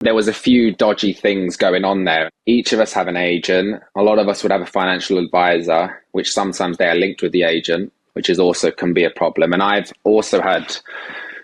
there was a few dodgy things going on there. Each of us have an agent. A lot of us would have a financial advisor, which sometimes they are linked with the agent, which is also can be a problem. And I've also had,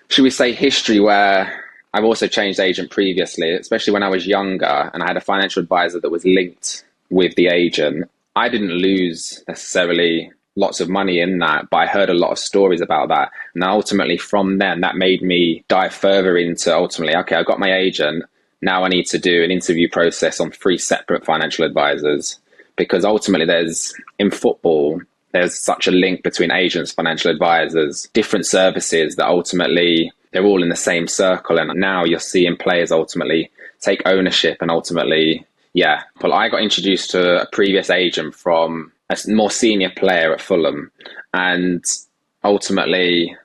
should we say, history where I've also changed agent previously, especially when I was younger and I had a financial advisor that was linked with the agent. I didn't lose necessarily lots of money in that, but I heard a lot of stories about that. And ultimately from then, that made me dive further into ultimately, okay, I've got my agent. Now I need to do an interview process on three separate financial advisors, because ultimately in football, there's such a link between agents, financial advisors, different services that ultimately they're all in the same circle. And now you're seeing players ultimately take ownership and ultimately, yeah. Well, I got introduced to a previous agent from a more senior player at Fulham, and ultimately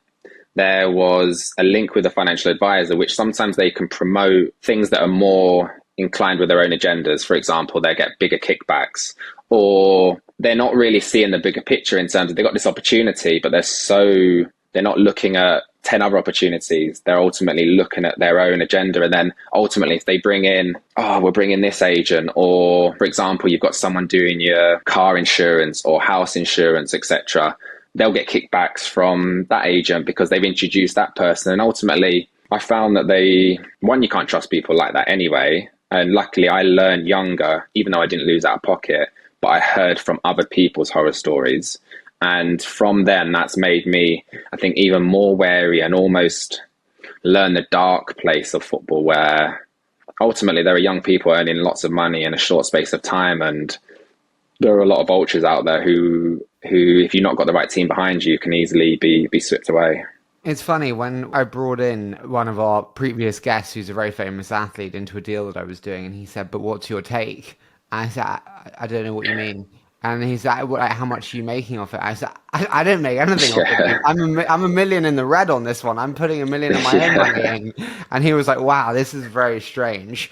there was a link with a financial advisor, which sometimes they can promote things that are more inclined with their own agendas. For example, they get bigger kickbacks, or they're not really seeing the bigger picture in terms of they've got this opportunity, but they're not looking at 10 other opportunities. They're ultimately looking at their own agenda. And then ultimately, if they bring in, oh, we're bringing this agent, or for example, you've got someone doing your car insurance or house insurance, etc., they'll get kickbacks from that agent because they've introduced that person. And ultimately, I found that you can't trust people like that anyway. And luckily, I learned younger, even though I didn't lose out of pocket, but I heard from other people's horror stories. And from then, that's made me, I think, even more wary and almost learn the dark place of football, where ultimately there are young people earning lots of money in a short space of time. And there are a lot of vultures out there who if you've not got the right team behind you, can easily be swept away. It's funny, when I brought in one of our previous guests, who's a very famous athlete, into a deal that I was doing, and he said, "But what's your take?" I said, "I don't know what you mean." And he's like, "How much are you making off it?" I said, I don't make anything off it, dude. Yeah. I'm a million in the red on this one. I'm putting a million of my own money Yeah. in." And he was like, "Wow, this is very strange."